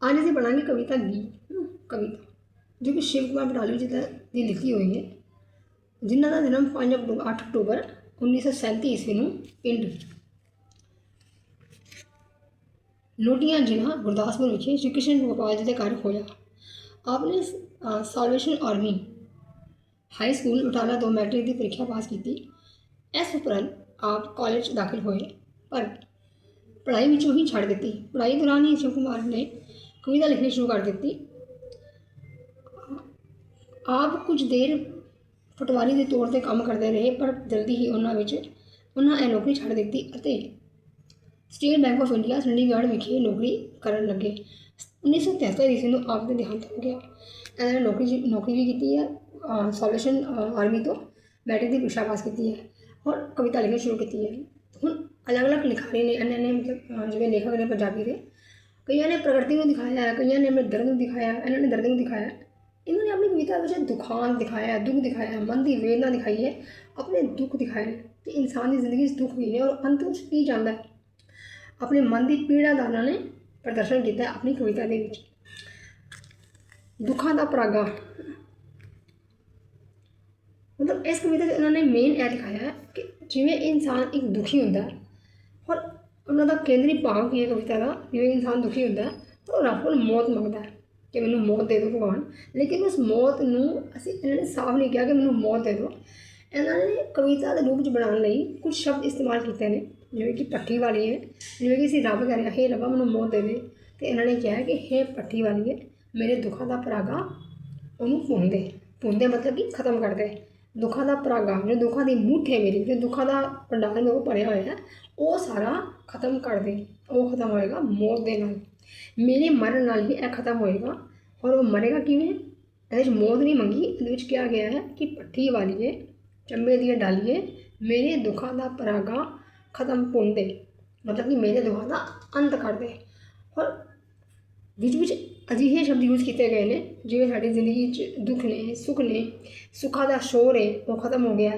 आज ਅਸੀਂ ਪੜ੍ਹਾਂਗੇ ਕਵਿਤਾ ਗੀਤ ਕਵਿਤਾ ਜੋ ਕਿ ਸ਼ਿਵ ਕੁਮਾਰ ਬਟਾਲਵੀ ਜੀ ਦੀ ਲਿਖੀ ਹੋਈ ਹੈ, ਜਿਨ੍ਹਾਂ ਦਾ ਜਨਮ 8 ਅਕਤੂਬਰ 1937 ਈਸਵੀ ਨੂੰ ਪਿੰਡ ਲੋਟੀਆਂ ਜ਼ਿਲ੍ਹਾ ਗੁਰਦਾਸਪੁਰ ਵਿਖੇ ਸ਼੍ਰੀ ਕ੍ਰਿਸ਼ਨ ਗੋਪਾਲ ਜੀ ਦੇ ਘਰ ਹੋਇਆ। ਆਪਨੇ salvation army high school Batala ਤੋਂ ਮੈਟ੍ਰਿਕ ਦੀ ਪ੍ਰੀਖਿਆ ਪਾਸ ਕੀਤੀ। ਇਸ ਉਪਰੰਤ ਆਪ ਕਾਲਜ ਦਾਖਲ ਹੋਏ, ਪਰ ਪੜ੍ਹਾਈ ਵਿੱਚੋਂ ਹੀ ਛੱਡ ਦਿੱਤੀ। ਪੜ੍ਹਾਈ ਦੌਰਾਨ ਹੀ ਸ਼ਿਵ ਕੁਮਾਰ ਨੇ ਕਵਿਤਾ ਲਿਖਣੀ ਸ਼ੁਰੂ ਕਰ ਦਿੱਤੀ। ਆਪ ਕੁਝ ਦੇਰ ਪਟਵਾਰੀ ਦੇ ਤੌਰ 'ਤੇ ਕੰਮ ਕਰਦੇ ਰਹੇ, ਪਰ ਜਲਦੀ ਹੀ ਉਹਨਾਂ ਇਹ ਨੌਕਰੀ ਛੱਡ ਦਿੱਤੀ ਅਤੇ state bank of India Chandigarh ਵਿਖੇ ਨੌਕਰੀ ਕਰਨ ਲੱਗੇ। 1973 ਈਸਵੀ ਨੂੰ ਆਪ ਦਾ ਦੇਹਾਂਤ ਹੋ ਗਿਆ। ਇਹਨਾਂ ਨੇ ਨੌਕਰੀ ਵੀ ਕੀਤੀ ਹੈ, ਸਾਲਵੇਸ਼ਨ ਆਰਮੀ ਤੋਂ ਮੈਟ੍ਰਿਕ ਦੀ ਪ੍ਰੀਖਿਆ ਪਾਸ ਕੀਤੀ ਹੈ ਔਰ ਕਵਿਤਾ ਲਿਖਣੀ ਸ਼ੁਰੂ ਕੀਤੀ ਹੈ। ਹੁਣ ਅਲੱਗ-ਅਲੱਗ ਲਿਖਾਰੀ ਨੇ, ਇਹਨਾਂ ਨੇ ਮਤਲਬ ਜਿਵੇਂ ਲੇਖਕ ਨੇ ਪੰਜਾਬੀ ਦੇ, ਕਈਆਂ ਨੇ ਪ੍ਰਕਿਰਤੀ ਨੂੰ ਦਿਖਾਇਆ ਹੈ, ਕਈਆਂ ਨੇ ਆਪਣੇ ਦਰਦ ਨੂੰ ਦਿਖਾਇਆ, ਇਹਨਾਂ ਨੇ ਦਰਦ ਨੂੰ ਦਿਖਾਇਆ। ਇਹਨਾਂ ਨੇ ਆਪਣੀ ਕਵਿਤਾ ਵਿੱਚ ਦੁਖਾਂਤ ਦਿਖਾਇਆ, ਦੁੱਖ ਦਿਖਾਇਆ, ਮਨ ਦੀ ਵੇਦਨਾ ਦਿਖਾਈ ਹੈ, ਆਪਣੇ ਦੁੱਖ ਦਿਖਾਏ ਕਿ ਇਨਸਾਨ ਦੀ ਜ਼ਿੰਦਗੀ 'ਚ ਦੁੱਖ ਵੀ ਨੇ ਔਰ ਅੰਤ ਵਿੱਚ ਕੀ ਚਾਹੁੰਦਾ ਹੈ। ਆਪਣੇ ਮਨ ਦੀ ਪੀੜਾ ਦਾ ਉਹਨਾਂ ਨੇ ਪ੍ਰਦਰਸ਼ਨ ਕੀਤਾ ਆਪਣੀ ਕਵਿਤਾ ਦੇ ਵਿੱਚ। ਦੁੱਖਾਂ ਦਾ ਪਰਾਗਾ, ਮਤਲਬ ਇਸ ਕਵਿਤਾ 'ਚ ਉਹਨਾਂ ਨੇ ਮੇਨ ਇਹ ਦਿਖਾਇਆ ਕਿ ਜਿਵੇਂ ਇਨਸਾਨ ਇੱਕ ਦੁਖੀ ਹੁੰਦਾ ਔਰ ਉਹਨਾਂ ਦਾ ਕੇਂਦਰੀ ਭਾਵ ਕੀ ਹੈ ਕਵਿਤਾ ਦਾ, ਜਿਵੇਂ ਇਨਸਾਨ ਦੁਖੀ ਹੁੰਦਾ ਉਹ ਰੱਬ ਕੋਲ ਮੌਤ ਮੰਗਦਾ ਹੈ ਕਿ ਮੈਨੂੰ ਮੌਤ ਦੇ ਦਿਓ ਭਗਵਾਨ। ਲੇਕਿਨ ਉਸ ਮੌਤ ਨੂੰ ਇਹਨਾਂ ਨੇ ਸਾਫ਼ ਨਹੀਂ ਕਿਹਾ ਕਿ ਮੈਨੂੰ ਮੌਤ ਦੇ ਦਿਓ। ਇਹਨਾਂ ਨੇ ਕਵਿਤਾ ਦੇ ਰੂਪ 'ਚ ਬਣਾਉਣ ਲਈ ਕੁਝ ਸ਼ਬਦ ਇਸਤੇਮਾਲ ਕੀਤੇ ਨੇ, ਜਿਵੇਂ ਕਿ ਪੱਠੀ ਵਾਲੀ ਹੈ, ਜਿਵੇਂ ਕਿ ਅਸੀਂ ਰੱਬ ਕਹਿ ਰਹੇ ਹਾਂ, ਹੇ ਰੱਬਾ ਮੈਨੂੰ ਮੌਤ ਦੇ ਦੇ, ਅਤੇ ਇਹਨਾਂ ਨੇ ਕਿਹਾ ਕਿ ਹੇ ਪੱਠੀ ਵਾਲੀ ਹੈ, ਮੇਰੇ ਦੁੱਖਾਂ ਦਾ ਪਰਾਗਾ ਉਹਨੂੰ ਭੁੰਨ ਦੇ ਮਤਲਬ ਕਿ ਖਤਮ ਕਰ ਦੇ। ਦੁੱਖਾਂ ਦਾ ਪਰਾਗਾ, ਜੋ ਦੁੱਖਾਂ ਦੀ ਮੁੱਠ ਹੈ ਮੇਰੀ, ਜੋ ਦੁੱਖਾਂ ਦਾ ਭੰਡਾਰ ਮੇਰੇ ਕੋਲ ਭਰਿਆ ਹੋਇਆ ਹੈ, ਉਹ ਸਾਰਾ ਖਤਮ ਕਰ ਦੇ। ਉਹ ਖਤਮ ਹੋਏਗਾ ਮੌਤ ਦੇ ਨਾਲ, ਮੇਰੇ ਮਰਨ ਨਾਲ ਹੀ ਇਹ ਖਤਮ ਹੋਏਗਾ। ਔਰ ਉਹ ਮਰੇਗਾ ਕਿਵੇਂ? ਇਹਦੇ ਵਿੱਚ ਮੌਤ ਨਹੀਂ ਮੰਗੀ, ਇਹਦੇ ਵਿੱਚ ਕਿਹਾ ਗਿਆ ਹੈ ਕਿ ਪੱਠੀ ਵਾਲੀਏ, ਚੰਬੇ ਦੀਆਂ ਡਾਲੀਏ, ਮੇਰੇ ਦੁੱਖਾਂ ਦਾ ਪਰਾਗਾ ਖਤਮ ਭੁੰਨ ਦੇ, ਮਤਲਬ ਕਿ ਮੇਰੇ ਦੁੱਖਾਂ ਦਾ ਅੰਤ ਕਰ ਦੇ। ਔਰ ਵਿੱਚ ਅਜਿਹੇ ਸ਼ਬਦ ਯੂਜ਼ ਕੀਤੇ ਗਏ ਨੇ ਜਿਵੇਂ ਸਾਡੀ ਜ਼ਿੰਦਗੀ 'ਚ ਦੁੱਖ ਨੇ, ਸੁੱਖਾਂ ਦਾ ਸ਼ੋਰ ਹੈ ਉਹ ਖਤਮ ਹੋ ਗਿਆ,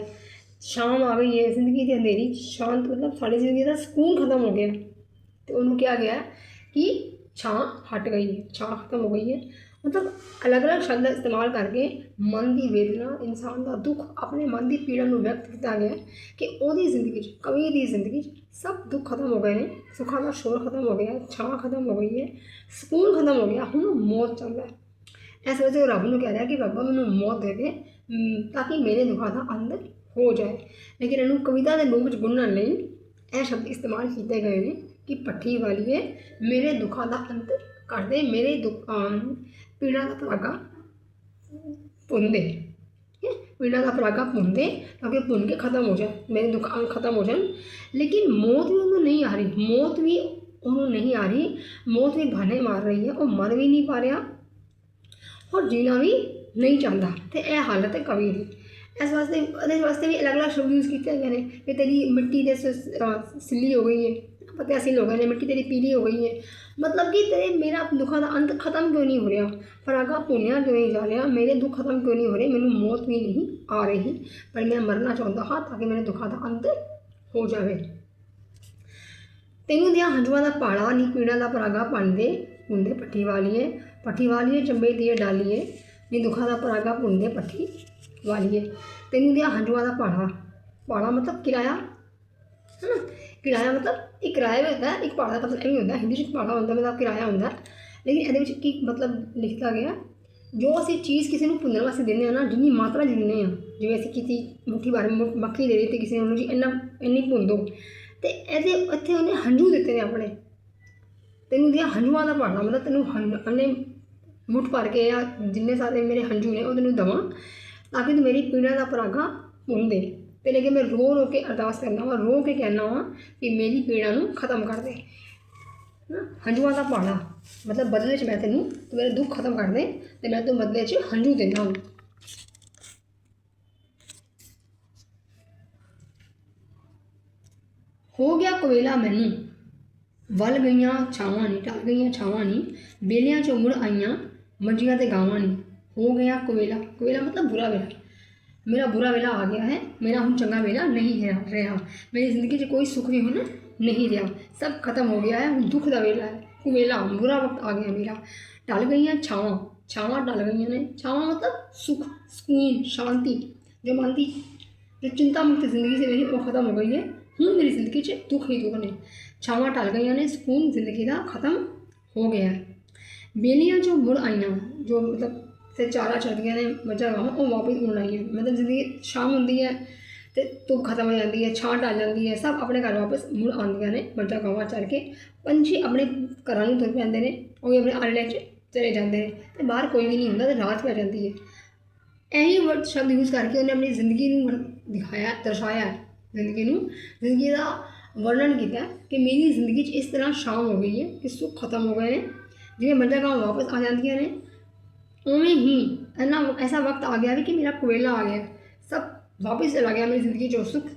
ਸ਼ਾਮ ਆ ਗਈ ਹੈ, ਜ਼ਿੰਦਗੀ ਦੀ ਅੰਧੇਰੀ ਸ਼ਾਂਤ, ਮਤਲਬ ਸਾਡੀ ਜ਼ਿੰਦਗੀ ਦਾ ਸਕੂਨ ਖਤਮ ਹੋ ਗਿਆ ਅਤੇ ਉਹਨੂੰ ਕਿਹਾ ਗਿਆ ਕਿ ਛਾਂ ਹਟ ਗਈ ਹੈ, ਛਾਂ ਖਤਮ ਹੋ ਗਈ ਹੈ। ਮਤਲਬ ਅਲੱਗ-ਅਲੱਗ ਸ਼ਬਦ ਦਾ ਇਸਤੇਮਾਲ ਕਰਕੇ ਮਨ ਦੀ ਵੇਦਨਾ, ਇਨਸਾਨ ਦਾ ਦੁੱਖ, ਆਪਣੇ ਮਨ ਦੀ ਪੀੜਾ ਨੂੰ ਵਿਅਕਤ ਕੀਤਾ ਗਿਆ ਕਿ ਉਹਦੀ ਜ਼ਿੰਦਗੀ 'ਚ, ਕਵੀ ਦੀ ਜ਼ਿੰਦਗੀ 'ਚ ਸਭ ਦੁੱਖ ਖਤਮ ਹੋ ਗਏ ਨੇ, ਸੁੱਖਾਂ ਦਾ ਸ਼ੋਰ ਖਤਮ ਹੋ ਗਿਆ, ਛਾਂ ਖਤਮ ਹੋ ਗਈ ਹੈ, ਸਕੂਨ ਖਤਮ ਹੋ ਗਿਆ, ਹੁਣ ਮੌਤ ਚਾਹੁੰਦਾ ਹੈ। ਇਸ ਵਜ੍ਹਾ ਰੱਬ ਨੂੰ ਕਹਿ ਰਿਹਾ ਕਿ ਰੱਬਾ ਮੈਨੂੰ ਮੌਤ ਦੇ ਦੇ ਤਾਂ ਕਿ ਮੇਰੇ ਦੁੱਖਾਂ ਦਾ ਅੰਤ ਹੋ ਜਾਏ। ਲੇਕਿਨ ਇਹਨੂੰ ਕਵਿਤਾ ਦੇ ਰੂਪ ਵਿੱਚ ਗੁੰਨਣ ਲਈ ਇਹ ਸ਼ਬਦ ਇਸਤੇਮਾਲ ਕੀਤੇ ਗਏ ਨੇ ਕਿ ਪੱਠੀ ਵਾਲੀਏ, ਮੇਰੇ ਦੁੱਖਾਂ ਦਾ ਅੰਤ ਕਰ ਦੇ, ਮੇਰੇ ਪੀੜਾ ਦਾ ਪਰਾਗਾ ਭੁੰਨ ਦੇ, ਪੀੜਾ ਦਾ ਪਰਾਗਾ ਭੁੰਨ ਦੇ ਤਾਂ ਕਿ ਭੁੰਨ ਕੇ ਖਤਮ ਹੋ ਜਾਏ, ਮੇਰੇ ਦੁੱਖ ਅੰਤ ਖਤਮ ਹੋ ਜਾਣ। ਲੇਕਿਨ ਮੌਤ ਵੀ ਉਹਨੂੰ ਨਹੀਂ ਆ ਰਹੀ, ਮੌਤ ਵੀ ਬਹਾਨੇ ਮਾਰ ਰਹੀ ਹੈ, ਉਹ ਮਰ ਵੀ ਨਹੀਂ ਪਾ ਰਿਹਾ ਔਰ ਜੀਣਾ ਵੀ ਨਹੀਂ ਚਾਹੁੰਦਾ। ਅਤੇ ਇਹ ਹਾਲਤ ਹੈ ਕਵੀ ਦੀ। ਇਹਦੇ ਵਾਸਤੇ ਵੀ ਅਲੱਗ-ਅਲੱਗ ਸ਼ਬਦ ਯੂਜ਼ ਕੀਤੇ ਗਏ ਨੇ ਕਿ ਤੇਰੀ ਮਿੱਟੀ ਦੇ ਸਿੱਲੀ ਹੋ ਗਈ ਹੈ, ਪੱਤੇ ਸਿੱਲ ਹੋ ਗਏ ਨੇ, ਮਿੱਟੀ ਤੇਰੀ ਪੀਲੀ ਹੋ ਗਈ ਹੈ, ਮਤਲਬ ਕਿ ਤੇਰੇ ਮੇਰਾ ਦੁੱਖਾਂ ਦਾ ਅੰਤ ਖਤਮ ਕਿਉਂ ਨਹੀਂ ਹੋ ਰਿਹਾ, ਪਰਾਗਾ ਭੁੰਨਿਆ ਕਿਉਂ ਨਹੀਂ ਜਾ ਰਿਹਾ, ਮੇਰੇ ਦੁੱਖ ਖਤਮ ਕਿਉਂ ਨਹੀਂ ਹੋ ਰਹੇ, ਮੈਨੂੰ ਮੌਤ ਵੀ ਨਹੀਂ ਆ ਰਹੀ, ਪਰ ਮੈਂ ਮਰਨਾ ਚਾਹੁੰਦਾ ਹਾਂ ਤਾਂ ਕਿ ਮੇਰੇ ਦੁੱਖਾਂ ਦਾ ਅੰਤ ਹੋ ਜਾਵੇ। ਤੈਨੂੰ ਦੀਆਂ ਹੰਝੂਆਂ ਦਾ ਪਾੜਾ ਨੀ, ਪੀੜਾ ਦਾ ਪਰਾਗਾ ਭੁੰਨਦੇ ਪੱਠੀ ਵਾਲੀਏ, ਚੰਬੇ ਦੀਏ ਡਾਲੀਏ, ਨੀ ਦੁੱਖਾਂ ਦਾ ਪਰਾਗਾ ਭੁੰਨਦੇ ਪੱਠੀ ਵਾਲੀਏ। ਤੈਨੂੰ ਦੀਆਂ ਹੰਝੂਆਂ ਦਾ ਪਾੜਾ ਮਤਲਬ ਕਿਰਾਇਆ ਹੈ ਨਾ, ਕਿਰਾਇਆ ਮਤਲਬ ਇੱਕ ਕਿਰਾਇਆ ਵੀ ਹੁੰਦਾ, ਇੱਕ ਪਾੜਾ ਦਾ ਮਤਲਬ ਇਹ ਵੀ ਹੁੰਦਾ, ਹਿੰਦੀ 'ਚ ਪਾੜਾ ਹੁੰਦਾ ਮਤਲਬ ਕਿਰਾਇਆ ਹੁੰਦਾ। ਲੇਕਿਨ ਇਹਦੇ ਵਿੱਚ ਕੀ ਮਤਲਬ ਲਿਖਿਆ ਗਿਆ, ਜੋ ਅਸੀਂ ਚੀਜ਼ ਕਿਸੇ ਨੂੰ ਭੁੰਨਣ ਵਾਸਤੇ ਦਿੰਦੇ ਹਾਂ ਨਾ, ਜਿੰਨੀ ਮਾਤਰਾ 'ਚ ਦਿੰਦੇ ਹਾਂ, ਜਿਵੇਂ ਅਸੀਂ ਕਿਸੇ ਮੁੱਠੀ ਭਰ ਮੱਖੀ ਦੇ ਦਿੱਤੀ ਕਿਸੇ ਨੂੰ ਜੀ ਇੰਨੀ ਭੁੰਨ ਦਿਓ, ਅਤੇ ਇੱਥੇ ਉਹਨੇ ਹੰਝੂ ਦਿੱਤੇ ਨੇ ਆਪਣੇ। ਤੈਨੂੰ ਦੀਆਂ ਹੰਝੂਆਂ ਦਾ ਪਾੜਾ ਮਤਲਬ ਤੈਨੂੰ ਉਹਨੇ ਮੁੱਠ ਭਰ ਕੇ ਜਾਂ ਜਿੰਨੇ ਸਾਰੇ ਮੇਰੇ ਹੰਝੂ ਨੇ ਉਹ ਤੈਨੂੰ ਦੇਵਾਂ ਤਾਂ ਕਿ ਤੂੰ ਮੇਰੀ ਪੀੜਾ ਦਾ ਪਰਾਗਾ ਭੁੰਨ ਦੇ। ਅਤੇ ਲੇਕਿਨ ਮੈਂ ਰੋ ਕੇ ਅਰਦਾਸ ਕਰਨਾ ਵਾ, ਰੋ ਕੇ ਕਹਿਣਾ ਵਾ ਕਿ ਮੇਰੀ ਪੀੜਾ ਨੂੰ ਖਤਮ ਕਰ ਦੇ। ਹੰਝੂਆਂ ਦਾ ਪਾੜਾ ਮਤਲਬ ਬਦਲੇ 'ਚ ਮੈਂ ਤੂੰ ਮੇਰੇ ਦੁੱਖ ਖਤਮ ਕਰ ਦੇ ਅਤੇ ਮੈਂ ਤੈਨੂੰ ਬਦਲੇ 'ਚ ਹੰਝੂ ਦਿੰਦਾ ਹਾਂ। ਹੋ ਗਿਆ ਕੁਵੇਲਾ ਮੈਨੂੰ, ਵੱਲ ਗਈਆਂ ਛਾਵਾਂ ਨਹੀਂ, ਢਲ ਗਈਆਂ ਛਾਵਾਂ ਨਹੀਂ, ਬੇਲਿਆਂ 'ਚੋਂ ਮੁੜ ਆਈਆਂ ਮੰਜੀਆਂ 'ਤੇ ਗਾਵਾਂ ਨਹੀਂ। ਹੋ ਗਿਆ ਕੁਵੇਲਾ ਮਤਲਬ ਬੁਰਾ ਵੇਲਾ, ਮੇਰਾ ਬੁਰਾ ਵੇਲਾ ਆ ਗਿਆ ਹੈ, ਮੇਰਾ ਹੁਣ ਚੰਗਾ ਵੇਲਾ ਨਹੀਂ ਰਿਹਾ, ਮੇਰੀ ਜ਼ਿੰਦਗੀ 'ਚ ਕੋਈ ਸੁੱਖ ਵੀ ਹੁਣ ਨਹੀਂ ਰਿਹਾ, ਸਭ ਖਤਮ ਹੋ ਗਿਆ ਹੈ, ਹੁਣ ਦੁੱਖ ਦਾ ਵੇਲਾ ਹੈ, कुवेला बुरा वक्त आ गया मेरा। ढल गई हैं छावां, छावां ढल गई ने। छावां मतलब सुख, सुकून, शांति, जो मानती जो चिंता मुक्त जिंदगी से मेरी वो खत्म हो गई है। हूँ मेरी जिंदगी च दुख ही दुख ने। छावां ढल गई ने, सुकून जिंदगी का खत्म हो गया है। बेलियां जो मुड़ आईयां, जो मतलब ਤੇ ਚਾਰਾ ਚੜ੍ਹਦੀਆਂ ਨੇ ਮੱਝਾਂ ਗਾਵਾਂ, ਉਹ ਵਾਪਸ ਮੁੜ ਆਈਆਂ। ਮਤਲਬ ਜ਼ਿੰਦਗੀ ਸ਼ਾਮ ਹੁੰਦੀ ਹੈ ਤੇ ਧੁੱਪ ਖਤਮ ਹੋ ਜਾਂਦੀ ਹੈ, ਛਾਂ ਢਲ ਜਾਂਦੀ ਹੈ, ਸਭ ਆਪਣੇ ਘਰ ਵਾਪਸ ਮੁੜ ਆਉਂਦੀਆਂ ਨੇ ਮੱਝਾਂ ਗਾਵਾਂ ਚੜ੍ਹ ਕੇ। ਪੰਛੀ ਆਪਣੇ ਘਰਾਂ ਨੂੰ ਤੁਰ ਪੈਂਦੇ ਨੇ, ਉਹ ਵੀ ਆਪਣੇ ਆਲਣੇ 'ਚ ਚਲੇ ਜਾਂਦੇ ਨੇ ਤੇ ਬਾਹਰ ਕੋਈ ਵੀ ਨਹੀਂ ਹੁੰਦਾ ਤੇ ਰਾਤ ਪੈ ਜਾਂਦੀ ਹੈ। ਇਹੀ ਵਰਡ ਸ਼ਬਦ ਯੂਜ਼ ਕਰਕੇ ਉਹਨੇ ਆਪਣੀ ਜ਼ਿੰਦਗੀ ਨੂੰ ਦਿਖਾਇਆ, ਦਰਸਾਇਆ, ਜ਼ਿੰਦਗੀ ਦਾ ਵਰਣਨ ਕੀਤਾ ਕਿ ਮੇਰੀ ਜ਼ਿੰਦਗੀ 'ਚ ਇਸ ਤਰ੍ਹਾਂ ਸ਼ਾਮ ਹੋ ਗਈ ਹੈ ਕਿ ਸੁੱਖ ਖਤਮ ਹੋ ਗਏ ਨੇ। ਜਿਵੇਂ ਮੱਝਾਂ ਗਾਵਾਂ ਵਾਪਸ ਆ ਜਾਂਦੀਆਂ ਨੇ, उवें ही है ना ऐसा वक्त आ गया कि मेरा कोयला आ गया, सब वापस चला गया। मेरी जिंदगी जो सुख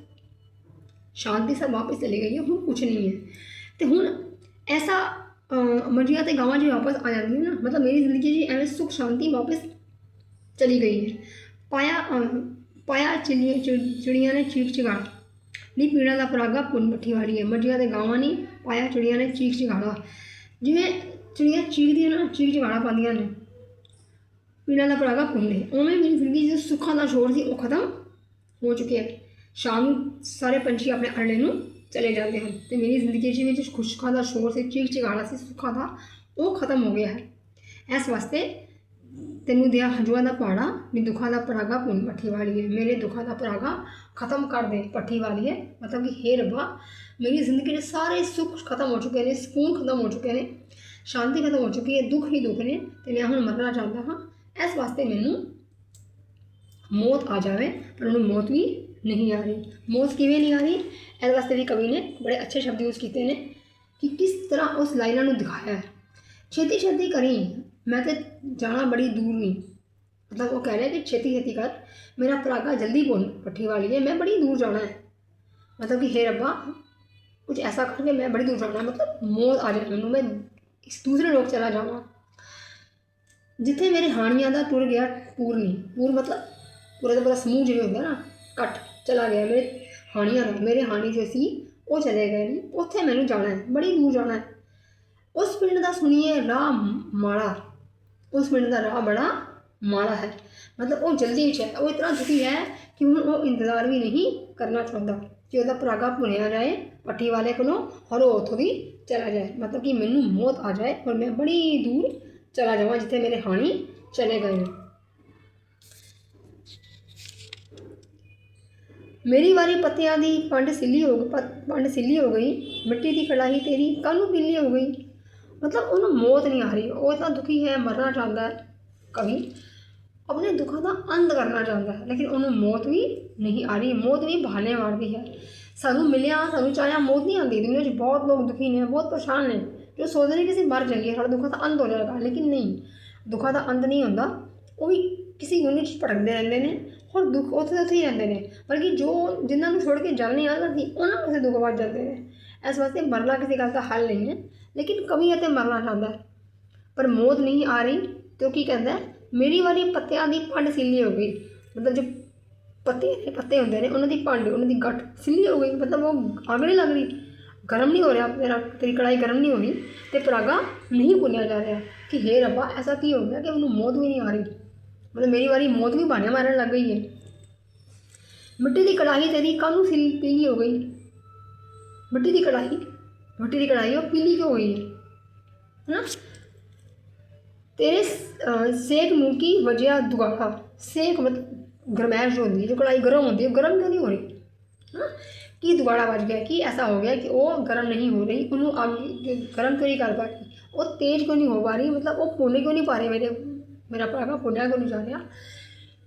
शांति सब वापस चली गई है, हूँ कुछ नहीं है। तो हूँ ऐसा मर्जियाँ तो गाँव जो वापस आ जाती है ना, मतलब मेरी जिंदगी जी एवं सुख शांति वापस चली गई है। पाया चिड़िया ने चीख चिगाड़ा, नी पीड़ा का परागा पुन पट्ठी वाली है। मर्जियाँ तो गाँव नहीं, पाया चिड़िया ने चीख चिगाड़ा। जिमें चिड़िया चीखदी ना, चीख चिगाड़ा पादियां ने, पीड़ा का परागा पुंडे। उवें मेरी जिंदगी जो सुखा का शोर से वो खत्म हो चुके हैं। शाम सारे पंछी अपने अरणे नूं चले जाते हैं तो मेरी जिंदगी में जो खुशखा का शोर से चीख चिगाड़ा से सुखा था वो खत्म हो गया है। इस वास्ते तेनू दिया हंजुआ का पहाड़ा, नी दुखा का परागा पुन पट्ठी वाली है। मेरे दुखा का परागा खत्म कर दे पट्ठी वाली है, मतलब कि हे रब्बा मेरी जिंदगी के सारे सुख खत्म हो चुके हैं, सुकून खत्म हो चुके हैं, शांति खत्म हो चुकी है, दुख ही दुख ने ते मैं हुण मरना चाहता हाँ। इस वास्ते मैनू मौत आ जाए, पर उन्हें मौत भी नहीं आ रही। मौत किवें नहीं आ रही, इस वास्ते भी कवि ने बड़े अच्छे शब्द यूज़ किए हैं कि किस तरह उस लाइना नूं दिखाया है। छेती छेती करी, मैं तो जाना बड़ी दूर नहीं, मतलब वो कह रहे हैं कि छेती छेती कर, मेरा परागा जल्दी पुन पट्ठी वाली है, मैं बड़ी दूर जाना है। मतलब कि हे रब्बा कुछ ऐसा कर के मैं बड़ी दूर जाना है, मतलब मौत आ जाए मैनू, मैं इस दूसरे लोग चला जाऊँगा। जिथे मेरे हानियां का टुर गया पूर नहीं, पूर मतलब पूरा तो पूरा समूह जिवें होंदा ना, कट चला गया मेरे हानियां का, मेरे हानी जो सी वो चले गए नहीं, उत्थे मैनू जाना है, बड़ी दूर जाना है। उस पिंड का सुनिए राह माड़ा, उस पिंड का राह बड़ा माड़ा है, मतलब वो जल्दी है, वो इतना दुखी है कि हुण वो इंतजार भी नहीं करना चाहता कि वह परागा भुनिया जाए पट्टी वाले को और वो उतों भी चला जाए, मतलब कि मैनू मौत आ जाए और मैं बड़ी दूर चला जावा जिथे मेरे हानी चले गए। मेरी वारी पत्तियां दी पंड सिली हो गई, मिट्टी की कड़ाही तेरी कानू पीली हो गई। मतलब उन्होंने मौत नहीं आ रही, वो इतना दुखी है, मरना चाहता है, कभी अपने दुखों का अंत करना चाहता है, लेकिन उन्होंने मौत भी नहीं आ रही। मौत भी बहाने मारती है। सानू मिलिया सानू चाहे मौत नहीं आती। दुनिया में बहुत लोग दुखी ने, बहुत परेशान ने, जो सोचते हैं कि किसी मर जाइए सारा दुखों का अंत हो जाएगा, लेकिन नहीं, दुखों का अंत नहीं होता। वो भी किसी यूनि भटकते रहते हैं और दुख उत्थे उत्थे ही रहते हैं, बल्कि जो जिन्होंने छोड़ के जल नहीं आता थी उन्होंने दुख बढ़ जाते हैं। इस वास्ते मरना किसी गल का हल नहीं है, लेकिन कभी इतने मरना चाहता है पर मौत नहीं आ रही। तो की कहता है मेरी वारी पत्तियां दी पंड सिली हो गई, मतलब जो पत्ते होंगे ने उन्होंने पंड उन्होंने गट सिली हो गई, मतलब वो आग नहीं लग रही, गर्म नहीं हो रहा, तेरी कढ़ाई गर्म नहीं हो रही, तो परागा नहीं भुनिया जा रहा कि हे रब्बा ऐसा की हो गया कि उन्होंने मौत भी नहीं आ रही, मतलब मेरी वारी मौत भी बहाने मारने लग गई है। मिट्टी की कढ़ाई तेरी कानू पीली हो गई, मिट्टी की कढ़ाई वो पीली क्यों हो गई है ना। तेरे सेक मुँह की वजह दुगाड़ा, सेक मतलब गरमैश जो होती है, जो कढ़ाई गर्म होती है, गर्म क्यों नहीं हो रही है ना, कि दुगाड़ा बज गया कि ऐसा हो गया कि वो गर्म नहीं हो रही, उन्होंने आग गर्म क्यों नहीं कर पा रही, वो तेज़ क्यों नहीं हो पा रही, मतलब वो भुने क्यों नहीं पा रहे, मेरा परागा भुनिया क्यों नहीं जा रहा।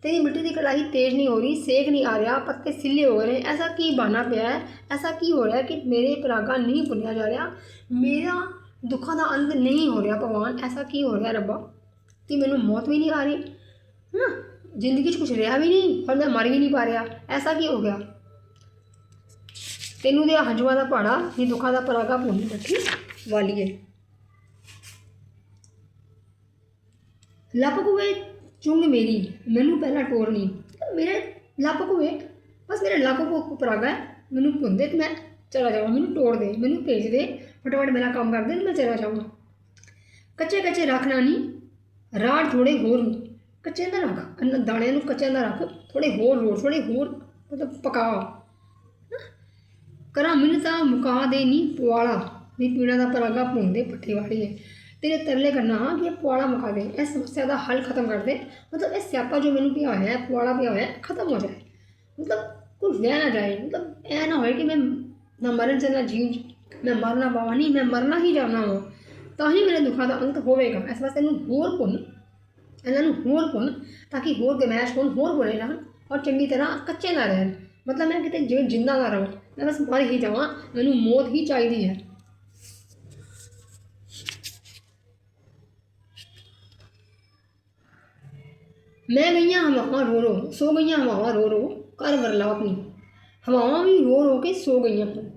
तेरी मिट्टी की कढ़ाई तेज़ नहीं हो रही, सेक नहीं आ रहा, पत्ते सिले हो रहे, ऐसा की बहाना पिया है, ऐसा की हो रहा है कि मेरे परागा नहीं भुनिया जा रहा, मेरा दुखों का अंत नहीं हो रहा भगवान, ऐसा की हो रहा रब्बा कि मैनू मौत भी नहीं आ रही है ना, जिंदगी कुछ रहा भी नहीं और मैं मर भी नहीं पा रहा, ऐसा की हो गया। तेनू दिया हंजुआ का पहाड़ा, नी दुखा का परागा भुनी पट्ठी वाली है। लपक हुए चुंग मेरी मैनू पहला टोरनी, मेरे लपक हुए बस मेरे लक को परागा है, मैनू भुन दे तो मैं चला जाऊँ, मैनू तोड़ दे, मैनू भेज दे, फटाफट मेरा काम कर दे तो मैं चला जाऊँगा। ਕੱਚੇ ਕੱਚੇ ਰੱਖ ਨਾਨੀ ਰਾੜ ਥੋੜ੍ਹੇ ਹੋਰ ਕੱਚੇ ਨਾ ਰੱਖ, ਦਾਣਿਆਂ ਨੂੰ ਕੱਚਿਆਂ ਦਾ ਰੱਖ, ਥੋੜ੍ਹੇ ਹੋਰ ਮਤਲਬ ਪਕਾ। ਕਰਾਂ ਮਿੰਨਤਾਂ ਮੁਕਾ ਦੇ ਨੀ ਪੁਆਲਾ, ਵੀ ਪੀਣਾ ਦਾ ਪਰਾਗਾ ਭੁੰਦੇ ਪੱਠੀ ਵਾਲੀਏ। ਤੇਰੇ ਤਰਲੇ ਕਰਨਾ ਹਾਂ ਕਿ ਇਹ ਪੁਆਲਾ ਮੁਕਾ ਦੇ, ਇਸ ਸਮੱਸਿਆ ਦਾ ਹੱਲ ਖਤਮ ਕਰ ਦੇ। ਮਤਲਬ ਇਹ ਸਿਆਪਾ ਜੋ ਮੈਨੂੰ ਪਿਆ ਹੋਇਆ ਪੁਆਲਾ ਪਿਆ ਹੋਇਆ ਖਤਮ ਹੋ ਜਾਏ, ਮਤਲਬ ਕੁਝ ਰਹਿ ਨਾ ਜਾਏ। ਮਤਲਬ ਇਹ ਨਾ ਹੋਏ ਕਿ ਮੈਂ ਨਾ ਮਰਨ 'ਚ ਨਾ ਜੀਣ 'ਚ, ਮੈਂ ਮਰ ਨਾ ਪਾਵਾਂ। ਨਹੀਂ, ਮੈਂ ਮਰਨਾ ਹੀ ਚਾਹੁੰਦਾ ਹਾਂ, ਤਾਂ ਹੀ ਮੇਰੇ ਦੁੱਖਾਂ ਦਾ ਅੰਤ ਹੋਵੇਗਾ। ਇਸ ਵਾਸਤੇ ਇਹਨੂੰ ਹੋਰ ਭੁੰਨ, ਇਹਨਾਂ ਨੂੰ ਹੋਰ ਭੁੰਨ, ਤਾਂ ਕਿ ਹੋਰ ਗਰਮੈਸ਼ ਹੋਣ, ਹੋਰ ਬਣੇ ਰਹਿਣ ਔਰ ਚੰਗੀ ਤਰ੍ਹਾਂ ਕੱਚੇ ਨਾ ਰਹਿਣ। ਮਤਲਬ ਮੈਂ ਕਿਤੇ ਜਿਵੇਂ ਜਿੰਦਾ ਨਾ ਰਹਾਂ, ਮੈਂ ਬਸ ਮਰ ਹੀ ਜਾਵਾਂ, ਮੈਨੂੰ ਮੌਤ ਹੀ ਚਾਹੀਦੀ ਹੈ। ਮੈਂ ਗਈਆਂ ਹਵਾਵਾਂ ਰੋ ਸੋ ਗਈਆਂ ਹਵਾਵਾਂ ਰੋ ਕਰ ਵਰਲਾਪ ਨਹੀਂ। ਹਵਾਵਾਂ ਵੀ ਰੋ ਕੇ ਸੋ ਗਈਆਂ ਹਨ।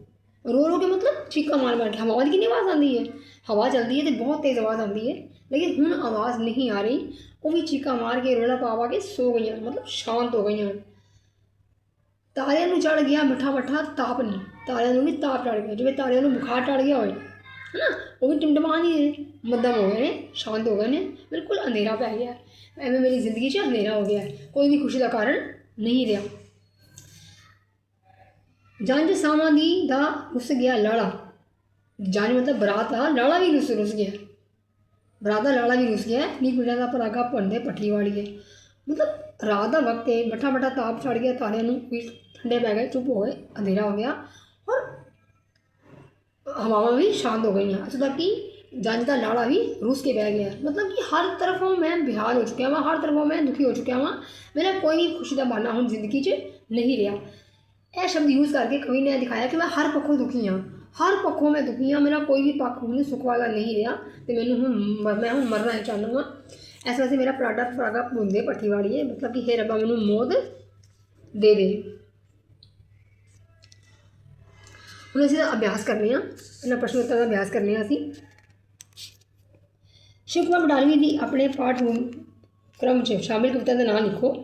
ਰੋ ਕੇ ਮਤਲਬ ਚੀਕਾਂ ਮਾਰ ਕੇ। ਹਵਾਵਾਂ ਦੀ ਕਿੰਨੀ ਆਵਾਜ਼ ਆਉਂਦੀ ਹੈ, ਹਵਾ ਚੱਲਦੀ ਹੈ तो बहुत तेज़ आवाज़ आती है, लेकिन ਹੁਣ आवाज़ नहीं आ रही। वो भी चीका मार के रोला पा के सो गई, मतलब शांत हो गई। ਤਾਰਿਆਂ ਨੂੰ ਚੜ ਗਿਆ ਮਿੱਠਾ ਮੱਠਾ ਤਾਪ ਨਹੀਂ, ਤਾਰਿਆਂ ਨੂੰ ਵੀ ਤਾਪ ਚੜ ਗਿਆ, ਜਿਵੇਂ ਤਾਰਿਆਂ ਨੂੰ ਬੁਖਾਰ ਚੜ ਗਿਆ ਹੋਏ ਹੈ ਨਾ, ਉਹ ਵੀ ਟਿਮਟਮਾ ਨਹੀਂ ਰਹੇ, ਮੱਧਮ ਹੋ ਗਏ ਨੇ, ਸ਼ਾਂਤ ਹੋ ਗਏ ਨੇ, ਬਿਲਕੁਲ ਅੰਧੇਰਾ ਪੈ ਗਿਆ। ਐਵੇਂ ਮੇਰੀ ਜ਼ਿੰਦਗੀ 'ਚ ਅੰਧੇਰਾ ਹੋ ਗਿਆ, ਕੋਈ ਵੀ ਖੁਸ਼ੀ ਦਾ ਕਾਰਨ ਨਹੀਂ ਰਿਹਾ। ਜੰਝ ਸਾਵਾਂ ਦੀ ਦਾ ਰੁੱਸ ਗਿਆ ਲਾੜਾ। ਜੰਝ ਮਤਲਬ ਬਰਾਤ ਦਾ ਲਾੜਾ ਵੀ ਰੁੱਸ ਗਿਆ, ਬਰਾਤ ਦਾ ਲਾੜਾ ਵੀ ਰੁੱਸ ਗਿਆ। ਨੀ ਪੀੜਾ ਦਾ ਪਰਾਗਾ ਭੰਦੇ ਪੱਠੀ ਵਾਲੀਏ। मतलब रात का वक्त है, मठा मठा ताप चढ़ गया, तारे भी ठंडे पै गए, चुप हो गए, अंधेरा हो गया और हवावां भी शांत हो गई। अच्छा तक कि जंज का लाड़ा भी रुस के बह गया। मतलब कि हर तरफों मैं बेहाल हो चुका वहाँ, हर तरफों मैं दुखी हो चुका वहाँ, मेरा कोई भी खुशी का बहाना हुण जिंदगी च नहीं रहा। यह शब्द यूज़ करके कवि ने दिखाया कि मैं हर पक्षों दुखी हाँ, हर पक्षों मैं दुखी हाँ, मेरा कोई भी पक्ष हुण सुख वाला नहीं रहा। तो मैं हुण मरना ही चाहूँगा वा। इस वास्ते मेरा परागा भुंदे पट्ठी वाली है, मतलब कि हे रब्बा मैनू मौत दे दे। हुण असीं अभ्यास करने, इन्हां प्रश्न उत्तर का अभ्यास करने। असीं शिव कुमार बटालवी की अपने पाठ क्रम च शामिल कविता का नाम लिखो।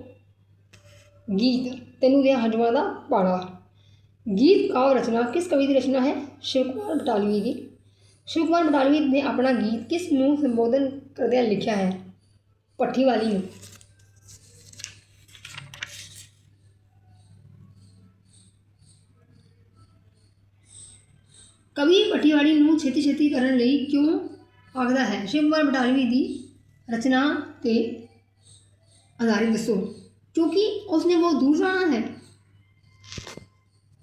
गीत तैनूं दियां हंजुआं दा पाड़ा। गीत काव्य रचना किस कवि की रचना है? शिव कुमार बटालवी की। शिव कुमार बटालवी ने अपना गीत किस नूं संबोधन करदिआं लिखिया है? पट्ठी वाली नूं। कवि पट्ठी वाली नूं छेती छेती करन लई क्यों आखदा है? शिव कुमार बटालवी की रचना ते आधारित दसो। क्योंकि उसने बहुत दूर जाना है।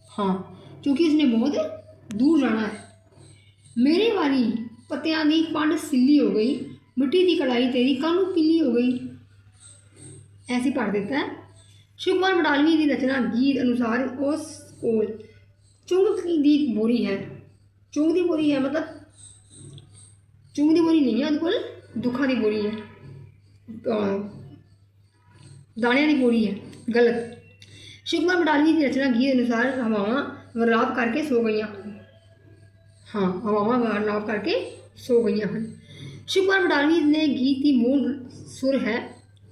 हाँ, क्योंकि उसने बहुत दूर जाना है। मेरे वाली पत्तियां दी पंड सिल्ली हो गई, मिट्टी की कढ़ाई तेरी कानू पीली हो गई। ऐसे पढ़ देता है। शिव कुमार बटालवी की रचना गीत अनुसार उस कोल चुंग की बोरी है। चुंग की बोरी है, मतलब चुंग की बोरी नहीं है, उनके कोल दुखा की बोरी है, दाणियां की बोरी है। गलत। शिव कुमार बटालवी की रचना गीत अनुसार हवावां वरलाप करके सो गई। हाँ, हवावां वरलाप करके सो गई हैं। शिव कुमार बटालवी ने गीत की मूल सुर है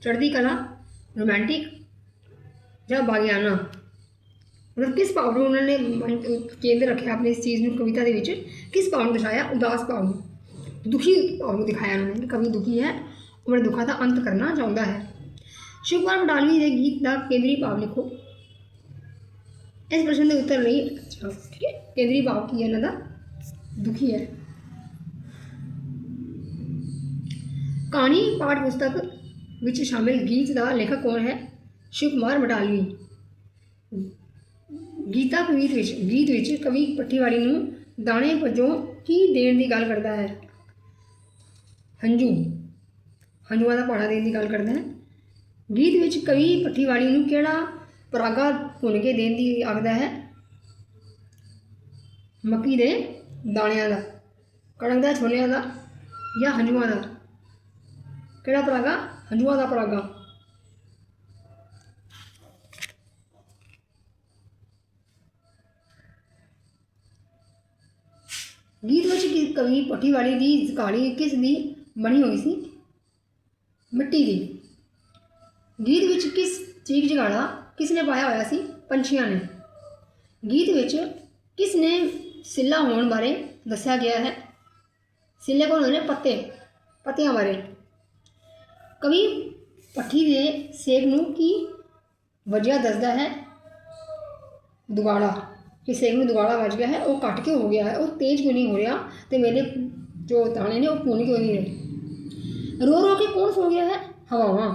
चढ़ती कला, रोमांटिक या बागियाना। मतलब किस भाव को उन्होंने केंद्र रखा अपनी इस चीज़ में, कविता के विच किस भाव को दिखाया? उदास भाव को, दुखी भाव को दिखाया उन्होंने। कवि दुखी है, अपने दुखों का अंत करना चाहता है। शिव कुमार बटालवी के गीत का केंद्रीय भाव लिखो। इस प्रश्न के उत्तर नहीं। अच्छा ठीक है, केंद्रीय भाव की है इन्हों का दुखी है। कहानी पाठ पुस्तक विच शामिल गीत का लेखक कौन है? शिव कुमार बटालवी। गीता गीत विच कवि पट्ठीवाली नूं दाणे वजों की देण की गल करता है? हंजू, हंजुआं दा पाड़ा देण की गल करता है। गीत विच कवि पट्ठीवाली नूं किहड़ा परागा भुन के देण की आखदा है? मक्की दे दाणियां दा, कणक दा, छोलियां दा या हंजुआं दा? किहड़ा परागा? हंजुआं दा परागा। गीत विच कवि पट्ठीवाली की जकाली किस दी बनी हुई सी? मिट्टी की। गीत विच किस चीख जगाड़ा किसने पाया होया सी? पंछियां ने। गीत विच किसने सिला होने बारे दस्या गया है? सिले को होने पत्ते। ਪੱਤਿਆਂ ਬਾਰੇ। ਕਵੀ ਭੱਠੀ ਦੇ ਸੇਕ ਨੂੰ ਕੀ ਵਜ੍ਹਾ ਦੱਸਦਾ ਹੈ? ਦੁਗਾੜਾ, ਕਿ ਸੇਕ ਨੂੰ ਦੁਗਾੜਾ ਵੱਜ ਗਿਆ ਹੈ, ਉਹ ਘੱਟ ਕਿਉਂ ਹੋ ਗਿਆ ਹੈ, ਉਹ ਤੇਜ਼ ਕਿਉਂ ਨਹੀਂ ਹੋ ਰਿਹਾ, ਅਤੇ ਮੇਰੇ ਜੋ ਦਾਣੇ ਨੇ ਉਹ ਪੂर्ण ਕਿਉਂ ਨਹੀਂ ਰਹੇ। ਰੋ ਰੋ ਕੇ ਕੌਣ ਸੋ ਗਿਆ ਹੈ? ਹਵਾਵਾਂ।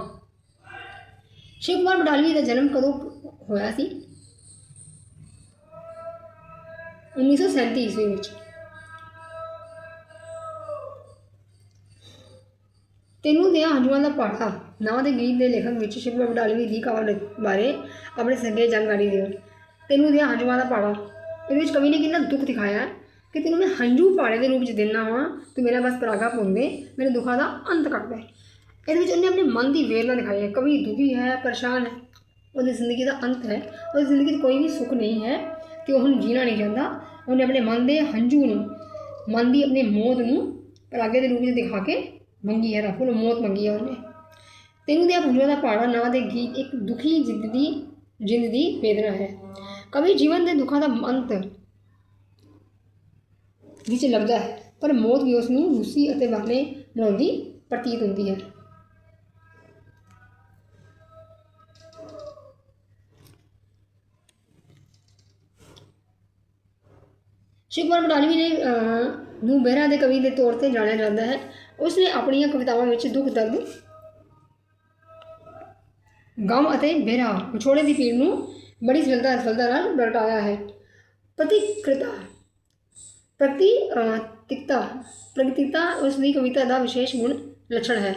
ਸ਼ਿਵ ਕੁਮਾਰ ਬਟਾਲਵੀ ਦਾ ਜਨਮ ਕਦੋਂ ਹੋਇਆ ਸੀ? 1937 ਈਸਵੀ ਵਿੱਚ। ਤੈਨੂੰ ਦਿਆਂ ਹੰਝੂਆਂ ਦਾ ਪਾੜਾ ਨਾਂ ਦੇ ਗੀਤ ਦੇ ਲੇਖਕ ਵਿੱਚ ਸ਼ਿਵ ਕੁਮਾਰ ਬਟਾਲਵੀ ਦੀ ਕਾਵਿ ਬਾਰੇ ਆਪਣੇ ਸੰਖੇਪ ਜਾਣਕਾਰੀ ਦਿਓ। ਤੈਨੂੰ ਦਿਆਂ ਹੰਝੂਆਂ ਦਾ ਪਾੜਾ, ਇਹਦੇ ਵਿੱਚ ਕਵੀ ਨੇ ਕਿੰਨਾ ਦੁੱਖ ਦਿਖਾਇਆ ਹੈ ਕਿ ਤੈਨੂੰ ਮੈਂ ਹੰਝੂ ਪਾੜੇ ਦੇ ਰੂਪ ਵਿੱਚ ਦਿੰਦਾ ਹਾਂ, ਤੂੰ ਮੇਰਾ ਬਸ ਪਰਾਗਾ ਭੁੰਨ ਦੇ, ਮੇਰੇ ਦੁੱਖਾਂ ਦਾ ਅੰਤ ਕਰ ਦੇ। ਇਹਦੇ ਵਿੱਚ ਉਹਨੇ ਆਪਣੇ ਮਨ ਦੀ ਵੇਦਨਾ ਦਿਖਾਈ ਹੈ। ਕਵੀ ਦੁਖੀ ਹੈ, ਪਰੇਸ਼ਾਨ ਹੈ, ਉਹਦੀ ਜ਼ਿੰਦਗੀ ਦਾ ਅੰਤ ਹੈ, ਉਹਦੀ ਜ਼ਿੰਦਗੀ 'ਚ ਕੋਈ ਵੀ ਸੁੱਖ ਨਹੀਂ ਹੈ ਅਤੇ ਉਹ ਹੁਣ ਜੀਣਾ ਨਹੀਂ ਚਾਹੁੰਦਾ। ਉਹਨੇ ਆਪਣੇ ਮਨ ਦੇ ਹੰਝੂ ਨੂੰ, ਮਨ ਦੀ ਆਪਣੀ ਮੌਤ ਨੂੰ ਪਰਾਗੇ ਦੇ ਰੂਪ ਵਿੱਚ ਦਿਖਾ ਕੇ ਮੰਗੀ ਹੈ, ਰੱਬ ਨੂੰ ਮੌਤ ਮੰਗੀ ਹੈ ਉਹਨੇ। ਤੈਨੂੰ ਦਿਆਂ ਹੰਝੂਆਂ ਦਾ ਪਾੜਾ ਨਾਂ ਦੇ ਗੀਤ ਇੱਕ ਦੁਖੀ ਜਿੰਦ ਦੀ ਵੇਦਨਾ ਹੈ। ਕਵੀ ਜੀਵਨ ਦੇ ਦੁੱਖਾਂ ਦਾ ਅੰਤ ਵਿੱਚ ਲੱਭਦਾ ਹੈ, ਪਰ ਮੌਤ ਵੀ ਉਸ ਨੂੰ ਰੂਸੀ ਅਤੇ ਬਹਾਨੇ ਬਣਾਉਂਦੀ ਪ੍ਰਤੀਤ ਹੁੰਦੀ ਹੈ। ਸ਼ਿਵ ਕੁਮਾਰ ਬਟਾਲਵੀ ਨੇ ਨੂੰ ਬਹਿਰਾ ਦੇ ਕਵੀ ਦੇ ਤੌਰ 'ਤੇ ਜਾਣਿਆ ਜਾਂਦਾ ਹੈ। ਉਸਨੇ ਆਪਣੀਆਂ ਕਵਿਤਾਵਾਂ ਵਿੱਚ ਦੁੱਖ, ਦਰਦ, ਗਮ ਅਤੇ ਬਹਿਰਾ ਵਿਛੋੜੇ ਦੀ ਪੀੜ ਨੂੰ ਬੜੀ ਸਫਲਤਾ ਨਾਲ ਪ੍ਰਗਟਾਇਆ ਹੈ। ਪ੍ਰਗਤਿਕਤਾ ਉਸ ਦੀ ਕਵਿਤਾ ਦਾ ਵਿਸ਼ੇਸ਼ ਗੁਣ ਲੱਛਣ ਹੈ।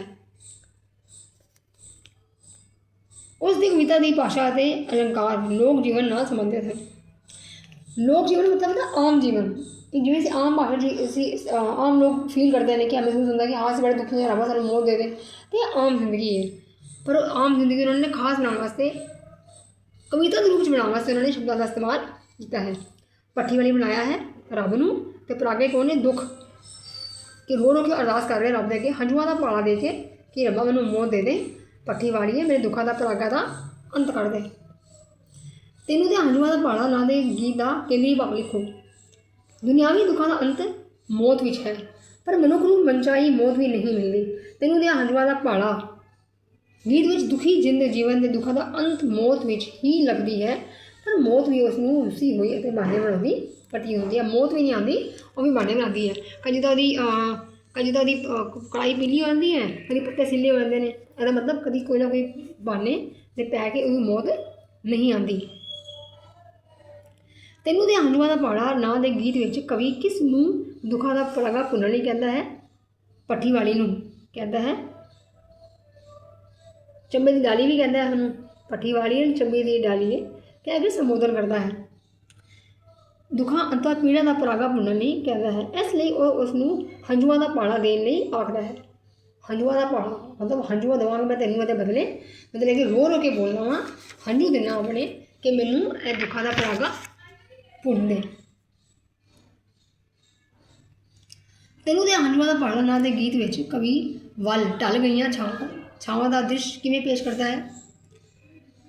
ਉਸ ਦੀ ਕਵਿਤਾ ਦੀ ਭਾਸ਼ਾ ਅਤੇ ਅਲੰਕਾਰ ਲੋਕ ਜੀਵਨ ਨਾਲ ਸੰਬੰਧਿਤ ਹੈ। ਲੋਕ ਜੀਵਨ ਮਤਲਬ ਨਾ ਆਮ ਜੀਵਨ, ਜਿਵੇਂ ਅਸੀਂ ਆਮ ਭਾਸ਼ਾ ਜੀ ਅਸੀਂ ਆਮ ਲੋਕ ਫੀਲ ਕਰਦੇ ਨੇ ਕਿ ਮਹਿਸੂਸ ਹੁੰਦਾ ਕਿ ਹਾਂ ਅਸੀਂ ਬੜੇ ਦੁਖੀ ਹਾਂ, ਰੱਬ ਸਾਨੂੰ ਮੌਤ ਦੇ ਦੇ, ਅਤੇ ਇਹ ਆਮ ਜ਼ਿੰਦਗੀ ਹੈ। ਪਰ ਆਮ ਜ਼ਿੰਦਗੀ ਉਹਨਾਂ ਨੇ ਖਾਸ ਬਣਾਉਣ ਵਾਸਤੇ, ਕਵਿਤਾ ਦੇ ਰੂਪ 'ਚ ਬਣਾਉਣ ਵਾਸਤੇ ਉਹਨਾਂ ਨੇ ਸ਼ਬਦਾਂ ਦਾ ਇਸਤੇਮਾਲ ਕੀਤਾ ਹੈ। ਭੱਠੀ ਵਾਲੀ ਬਣਾਇਆ ਹੈ ਰੱਬ ਨੂੰ, ਅਤੇ ਪਰਾਗੇ ਕੌਣ ਨੇ? ਦੁੱਖ, ਕਿ ਰੋ ਰੋ ਕੇ ਅਰਦਾਸ ਕਰ ਰਹੇ ਰੱਬ ਦੇ ਅੱਗੇ ਹੰਝੂਆਂ ਦਾ ਪਾੜਾ ਦੇ ਕੇ ਕਿ ਰੱਬਾ ਮੈਨੂੰ ਮੌਤ ਦੇ ਦੇ, ਭੱਠੀ ਵਾਲੀ ਹੈ, ਮੇਰੇ ਦੁੱਖਾਂ ਦਾ ਪਰਾਗਾ ਦਾ ਅੰਤ ਕਰ ਦੇ। ਤੈਨੂੰ ਦਿਆਂ ਹੰਝੂਆਂ ਦਾ ਪਾੜਾ ਨਾਂ ਦੇ ਗੀਤ ਦਾ ਕੇਂਦਰੀ ਭਾਵ ਲਿਖੋ। ਦੁਨਿਆਵੀ ਦੁੱਖਾਂ ਦਾ ਅੰਤ ਮੌਤ ਵਿੱਚ ਹੈ, ਪਰ ਮਨੁੱਖ ਨੂੰ ਮਨਚਾਹੀ ਮੌਤ ਵੀ ਨਹੀਂ ਮਿਲਦੀ। ਤੈਨੂੰ ਦਿਆਂ ਹੰਝੂਆਂ ਦਾ ਪਾੜਾ ਗੀਤ ਵਿੱਚ ਦੁਖੀ ਜਿੰਦ ਜੀਵਨ ਦੇ ਦੁੱਖਾਂ ਦਾ ਅੰਤ ਮੌਤ ਵਿੱਚ ਹੀ ਲੱਗਦੀ ਹੈ, ਪਰ ਮੌਤ ਵੀ ਉਸ ਨੂੰ ਰੁੱਸੀ ਹੋਈ ਅਤੇ ਬਹਾਨੇ ਬਣਾਉਂਦੀ ਪ੍ਰਤੀਤ ਹੁੰਦੀ ਹੈ। ਮੌਤ ਵੀ ਨਹੀਂ ਆਉਂਦੀ, ਉਹ ਵੀ ਬਹਾਨੇ ਬਣਾਉਂਦੀ ਹੈ। ਕਦੀ ਤਾਂ ਉਹਦੀ ਕੜਾਈ ਪੀਲੀ ਹੋ ਜਾਂਦੀ ਹੈ, ਕਦੀ ਪੱਤੇ ਸਿੱਲੇ ਹੋ ਜਾਂਦੇ ਨੇ। ਇਹਦਾ ਮਤਲਬ ਕਦੀ ਕੋਈ ਨਾ ਕੋਈ ਬਹਾਨੇ ਦੇ ਪੈ ਕੇ ਉਹਦੀ ਮੌਤ ਨਹੀਂ ਆਉਂਦੀ। ਤੈਨੂੰ ਦਿਆਂ ਹੰਝੂਆਂ ਦਾ ਪਾੜਾ ਨਾਂ ਦੇ ਗੀਤ ਵਿੱਚ ਕਵੀ ਕਿਸ ਨੂੰ ਦੁੱਖਾਂ ਦਾ ਪਰਾਗਾ ਭੁੰਨਣ ਲਈ ਕਹਿੰਦਾ ਹੈ? ਭੱਠੀ ਵਾਲੀ ਨੂੰ ਕਹਿੰਦਾ ਹੈ। ਚੰਬੇ ਦੀ ਡਾਲੀ ਵੀ ਕਹਿੰਦਾ ਹੈ ਉਹਨੂੰ, ਭੱਠੀ ਵਾਲੀ ਹੈ, ਚੰਬੇ ਦੀ ਡਾਲੀ ਹੈ, ਕਹਿ ਕੇ ਸੰਬੋਧਨ ਕਰਦਾ ਹੈ। ਦੁੱਖਾਂ ਅੰਤਾਂ ਪੀੜਾਂ ਦਾ ਪਰਾਗਾ ਭੁੰਨਣ ਲਈ ਕਹਿੰਦਾ ਹੈ। ਇਸ ਲਈ ਉਹ ਉਸ ਨੂੰ ਹੰਝੂਆਂ ਦਾ ਪਾੜਾ ਦੇਣ ਲਈ ਆਖਦਾ ਹੈ। ਹੰਝੂਆਂ ਦਾ ਪਾੜਾ ਮਤਲਬ ਹੰਝੂਆਂ ਦੇਵਾਂਗਾ ਮੈਂ ਤੈਨੂੰ ਇਹਦੇ ਬਦਲੇ, ਮਤਲਬ ਕਿ ਰੋ ਰੋ ਕੇ ਬੋਲਣਾ ਵਾ, ਹੰਝੂ ਦੇਣਾ ਆਪਣੇ ਕਿ ਮੈਨੂੰ ਇਹ ਦੁੱਖਾਂ ਦਾ ਪਰਾਗਾ ਭੁੰਨ ਦੇ। ਤੈਨੂੰ ਦਿਆਂ ਹੰਝੂਆਂ ਦਾ ਪਾੜਾ ਨਾਂ ਦੇ ਗੀਤ ਵਿੱਚ ਕਵੀ ਵੱਲ ਢਲ ਗਈਆਂ ਛਾਵਾਂ ਦਾ ਦ੍ਰਿਸ਼ ਕਿਵੇਂ ਪੇਸ਼ ਕਰਦਾ ਹੈ?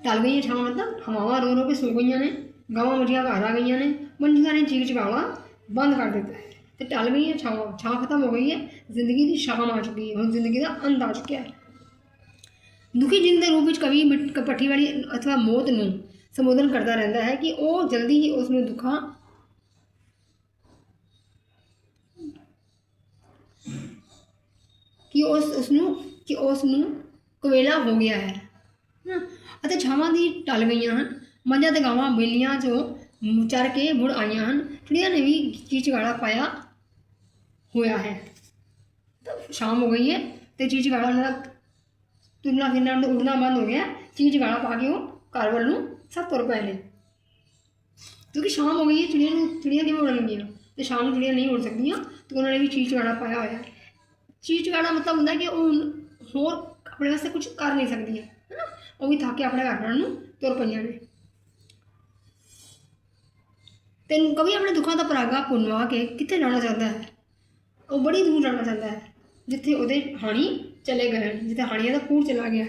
ਢਲ ਗਈਆਂ ਛਾਵਾਂ ਮਤਲਬ ਹਵਾਵਾਂ ਰੋ ਰੋ ਕੇ ਸੋ ਗਈਆਂ ਨੇ, ਗਾਵਾਂ ਮੱਝੀਆਂ ਘਰ ਆ ਗਈਆਂ ਨੇ, ਮੰਜੀਆਂ ਨੇ ਚੀਕ ਚਿਹਾੜਾ ਬੰਦ ਕਰ ਦਿੱਤਾ ਹੈ, ਅਤੇ ਢਲ ਗਈਆਂ ਛਾਂ ਖਤਮ ਹੋ ਗਈ ਹੈ, ਜ਼ਿੰਦਗੀ ਦੀ ਸ਼ਾਮ ਆ ਚੁੱਕੀ ਹੈ, ਹੁਣ ਜ਼ਿੰਦਗੀ ਦਾ ਅੰਤ ਆ ਚੁੱਕਿਆ ਹੈ। ਦੁਖੀ ਜਿੰਦ ਦੇ ਰੂਪ ਵਿੱਚ ਕਵੀ ਭੱਠੀ ਵਾਲੀ ਅਥਵਾ ਮੌਤ ਨੂੰ ਸੰਬੋਧਨ ਕਰਦਾ ਰਹਿੰਦਾ ਹੈ ਕਿ ਉਹ ਜਲਦੀ ਹੀ ਉਸ ਨੂੰ ਦੁੱਖਾਂ ਕਿ ਉਸ ਨੂੰ ਕੁਵੇਲਾ ਹੋ ਗਿਆ ਹੈ ਅਤੇ ਛਾਵਾਂ ਦੀ ਢਲ ਗਈਆਂ ਹਨ। ਮੱਝਾਂ ਅਤੇ ਗਾਵਾਂ ਬੇਲੀਆਂ 'ਚੋਂ ਚਰ ਕੇ ਮੁੜ ਆਈਆਂ ਹਨ, ਚਿੜੀਆਂ ਨੇ ਵੀ ਚੀਚਗਾੜਾ ਪਾਇਆ ਹੋਇਆ ਹੈ। ਸ਼ਾਮ ਹੋ ਗਈ ਹੈ ਅਤੇ ਚੀਚਗਾੜਾ ਉਹਨਾਂ ਦਾ ਤੁਰਨਾ ਫਿਰਨਾ, ਉੱਡਣਾ ਬੰਦ ਹੋ ਗਿਆ, ਚੀਚਗਾੜਾ ਪਾ ਕੇ ਉਹ ਘਰ ਵੱਲ ਨੂੰ ਸਭ ਤੁਰ ਪਏ ਨੇ, ਕਿਉਂਕਿ ਸ਼ਾਮ ਹੋ ਗਈ ਹੈ। ਚਿੜੀਆਂ ਕਿਵੇਂ ਉੜਨਗੀਆਂ, ਅਤੇ ਸ਼ਾਮ ਨੂੰ ਚਿੜੀਆਂ ਨਹੀਂ ਉੜ ਸਕਦੀਆਂ, ਅਤੇ ਉਹਨਾਂ ਨੇ ਵੀ ਚੀਚਗਾੜਾ ਪਾਇਆ ਹੋਇਆ ਹੈ। ਚੀਚਗਾੜਾ ਮਤਲਬ ਹੁੰਦਾ ਕਿ ਉਹ ਹੋਰ ਆਪਣੇ ਵਾਸਤੇ ਕੁਝ ਕਰ ਨਹੀਂ ਸਕਦੀਆਂ, ਹੈ ਨਾ, ਉਹ ਵੀ ਥੱਕ ਕੇ ਆਪਣੇ ਘਰ ਵੱਲ ਨੂੰ ਤੁਰ ਪਈਆਂ ਨੇ। ਤੇ ਕਵੀ ਆਪਣੇ ਦੁੱਖਾਂ ਦਾ ਪਰਾਗਾ ਭੁੰਨਵਾ ਕੇ ਕਿੱਥੇ ਜਾਣਾ ਚਾਹੁੰਦਾ ਹੈ? ਉਹ ਬੜੀ ਦੂਰ ਜਾਣਾ ਚਾਹੁੰਦਾ ਹੈ, ਜਿੱਥੇ ਉਹਦੇ ਹਾਣੀ ਚਲੇ ਗਏ ਹਨ, ਜਿੱਥੇ ਹਾਣੀਆਂ ਦਾ ਕੂੜ ਚਲਾ ਗਿਆ।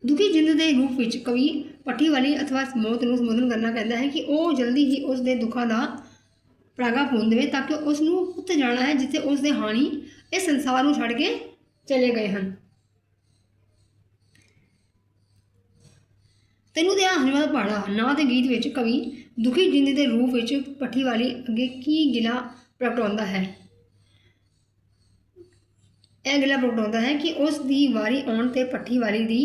ਦੁਖੀ ਜਿੰਦ ਦੇ ਰੂਪ ਵਿੱਚ ਕਵੀ ਭੱਠੀ ਵਾਲੀ ਅਥਵਾ ਮੌਤ ਨੂੰ ਸੰਬੋਧਨ ਕਰਨਾ ਕਹਿੰਦਾ ਹੈ ਕਿ ਉਹ ਜਲਦੀ ਹੀ ਉਸ ਦੇ ਦੁੱਖਾਂ ਦਾ ਪਰਾਗਾ ਭੁੰਨ ਦੇਵੇ ਤਾਂ ਕਿ ਉਸ ਨੂੰ ਉੱਥੇ ਜਾਣਾ ਹੈ ਜਿੱਥੇ ਉਸ ਦੇ ਹਾਣੀ ਇਸ ਸੰਸਾਰ ਨੂੰ ਛੱਡ ਕੇ ਚਲੇ ਗਏ ਹਨ। ਤੈਨੂੰ ਤੇ ਹੰਝੂਆਂ ਦਾ ਪਹਾੜਾ ਨਾਂ ਦੇ ਗੀਤ ਵਿੱਚ ਕਵੀ ਦੁਖੀ ਜਿੰਦ ਦੇ ਰੂਪ ਵਿੱਚ ਭੱਠੀ ਵਾਲੀ ਅੱਗੇ ਕੀ ਗਿਲਾ ਪ੍ਰਗਟਾਉਂਦਾ ਹੈ। ਇਹ ਗਿਲਾ ਪ੍ਰਗਟਾਉਂਦਾ ਹੈ ਕਿ ਉਸ ਦੀ ਵਾਰੀ ਆਉਣ 'ਤੇ ਭੱਠੀ ਵਾਲੀ ਦੀ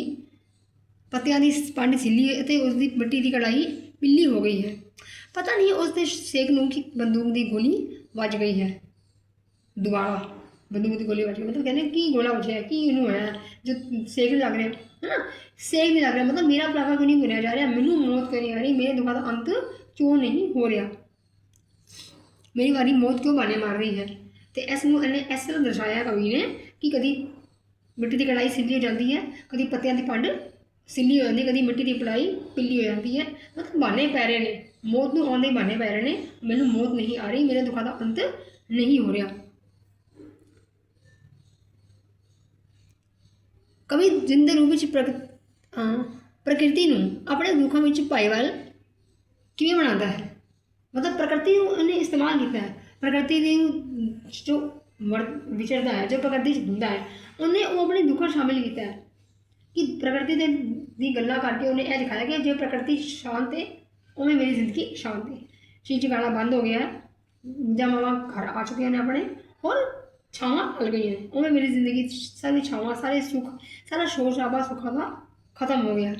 ਪੱਤਿਆਂ ਦੀ ਪੰਡ ਸਿੱਲੀ ਅਤੇ ਉਸ ਦੀ ਮਿੱਟੀ ਦੀ ਕੜਾਹੀ ਪੀਲੀ ਹੋ ਗਈ ਹੈ। ਪਤਾ ਨਹੀਂ ਉਸ ਦੇ ਸੇਕ ਨੂੰ ਕਿ ਬੰਦੂਕ ਦੀ ਗੋਲੀ ਵੱਜ ਗਈ ਹੈ। ਦੁਬਾਰਾ ਬੰਦੂਕ ਦੀ ਗੋਲੀ ਵੱਜ ਗਈ, ਮਤਲਬ ਕਹਿੰਦੇ ਕੀ ਗੋਲਾ ਵੱਜਿਆ, ਕੀ ਇਹਨੂੰ ਹੋਇਆ ਜੋ ਸੇਕ ਨਹੀਂ ਲੱਗ ਰਿਹਾ ਹੈ ਨਾ, ਸੇਕ ਨਹੀਂ ਲੱਗ ਰਿਹਾ, ਮਤਲਬ ਮੇਰਾ ਪਰਾਗਾ ਕਿਉਂ ਨਹੀਂ ਭੁਨਿਆ ਜਾ ਰਿਹਾ, ਮੈਨੂੰ ਮੌਤ ਕਿਉਂ ਨਹੀਂ ਆ ਰਹੀ, ਮੇਰੇ ਦੁੱਖਾਂ ਦਾ ਅੰਤ ਕਿਉਂ ਨਹੀਂ ਹੋ ਰਿਹਾ, ਮੇਰੀ ਵਾਰੀ ਮੌਤ ਕਿਉਂ ਬਾਣੇ ਮਾਰ ਰਹੀ ਹੈ। ਅਤੇ ਇਸ ਨੂੰ ਇਹਨੇ ਇਸ ਤਰ੍ਹਾਂ ਦਰਸਾਇਆ ਕਵੀ ਨੇ ਕਿ ਕਦੀ ਮਿੱਟੀ ਦੀ ਕੜਾਹੀ ਸਿੱਲੀ ਹੋ ਜਾਂਦੀ ਹੈ, ਕਦੀ ਪੱਤਿਆਂ ਦੀ ਪੰਡ ਸਿੱਲੀ ਹੋ ਜਾਂਦੀ, ਕਦੀ ਮਿੱਟੀ ਦੀ ਕੜਾਹੀ ਪੀਲੀ ਹੋ ਜਾਂਦੀ ਹੈ, ਮਤਲਬ ਬਹਾਨੇ ਪੈ ਰਹੇ ਨੇ, ਮੌਤ ਨੂੰ ਆਉਂਦੇ ਬਹਾਨੇ ਪੈ ਰਹੇ ਨੇ, ਮੈਨੂੰ ਮੌਤ ਨਹੀਂ ਆ ਰਹੀ, ਮੇਰੇ ਦੁੱਖਾਂ ਦਾ ਅੰਤ ਨਹੀਂ ਹੋ ਰਿਹਾ। ਕਵੀ ਜਿੰਦ ਦੇ ਰੂਪ ਵਿੱਚ ਪ੍ਰਕਿਰਤੀ ਨੂੰ ਆਪਣੇ ਦੁੱਖਾਂ ਵਿੱਚ ਭਾਈਵਾਲ ਕਿਵੇਂ ਬਣਾਉਂਦਾ ਹੈ, ਮਤਲਬ ਪ੍ਰਕਿਰਤੀ ਨੂੰ ਉਹਨੇ ਇਸਤੇਮਾਲ ਕੀਤਾ ਹੈ, ਪ੍ਰਕਿਰਤੀ ਦੀ ਜੋ ਵਿਚਰਦਾ ਹੈ, ਜੋ ਪ੍ਰਕਿਰਤੀ 'ਚ ਹੁੰਦਾ ਹੈ, ਉਹਨੇ ਉਹ ਆਪਣੇ ਦੁੱਖਾਂ ਸ਼ਾਮਿਲ ਕੀਤਾ ਹੈ ਕਿ ਪ੍ਰਕਿਰਤੀ ਦੀ ਗੱਲਾਂ ਕਰਕੇ ਉਹਨੇ ਇਹ ਦਿਖਾਇਆ ਕਿ ਜੇ ਪ੍ਰਕਿਰਤੀ ਸ਼ਾਂਤ ਹੈ ਉਵੇਂ ਮੇਰੀ ਜ਼ਿੰਦਗੀ ਸ਼ਾਂਤ ਹੈ। ਚੀਜ਼ ਗਾਣਾ ਬੰਦ ਹੋ ਗਿਆ ਹੈ, ਜਮਾਵਾਂ ਘਰ ਆ ਚੁੱਕੇ ਨੇ ਆਪਣੇ ਔਰ ਛਾਵਾਂ ਢਲ ਗਈਆਂ ਨੇ, ਉਵੇਂ ਮੇਰੀ ਜ਼ਿੰਦਗੀ ਸਾਰੀ ਛਾਵਾਂ, ਸਾਰੇ ਸੁੱਖ, ਸਾਰਾ ਸ਼ੋਰ ਸ਼ਰਾਬਾ ਸੁੱਖਾਂ ਦਾ ਖਤਮ ਹੋ ਗਿਆ।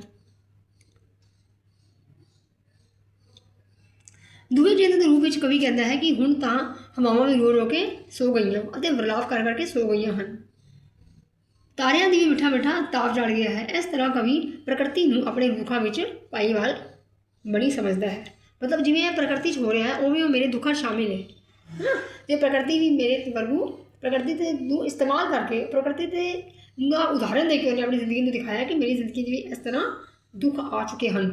ਦੁਖੀ ਜਿੰਦ ਦੇ ਰੂਪ ਵਿੱਚ ਕਵੀ ਕਹਿੰਦਾ ਹੈ ਕਿ ਹੁਣ ਤਾਂ ਹਵਾਵਾਂ ਵੀ ਰੋ ਰੋ ਕੇ ਸੋ ਗਈਆਂ ਅਤੇ ਵਿਰਲਾਪ ਕਰ ਕਰਕੇ ਸੋ ਗਈਆਂ ਹਨ, ਤਾਰਿਆਂ ਦੀ ਵੀ ਮਿੱਠਾ ਮਿੱਠਾ ਤਾਪ ਚੜ੍ਹ ਗਿਆ ਹੈ। ਇਸ ਤਰ੍ਹਾਂ ਕਵੀ ਪ੍ਰਕਿਰਤੀ ਨੂੰ ਆਪਣੇ ਦੁੱਖਾਂ ਵਿੱਚ ਭਾਈਵਾਲ ਬਣੀ ਸਮਝਦਾ ਹੈ, ਮਤਲਬ ਜਿਵੇਂ ਇਹ ਪ੍ਰਕਿਰਤੀ 'ਚ ਹੋ ਰਿਹਾ ਹੈ ਉਵੇਂ ਉਹ ਮੇਰੇ ਦੁੱਖਾਂ ਸ਼ਾਮਿਲ ਹੈ ਨਾ, ਅਤੇ ਪ੍ਰਕਿਰਤੀ ਵੀ ਮੇਰੇ ਵਰਗੂ ਪ੍ਰਕਿਰਤੀ ਤੇ ਨੂੰ ਇਸਤੇਮਾਲ ਕਰਕੇ, ਪ੍ਰਕਿਰਤੀ ਤੇ ਦਾ ਉਦਾਹਰਨ ਦੇ ਕੇ ਉਹਨੇ ਆਪਣੀ ਜ਼ਿੰਦਗੀ ਨੂੰ ਦਿਖਾਇਆ ਕਿ ਮੇਰੀ ਜ਼ਿੰਦਗੀ 'ਚ ਵੀ ਇਸ ਤਰ੍ਹਾਂ ਦੁੱਖ ਆ ਚੁੱਕੇ ਹਨ।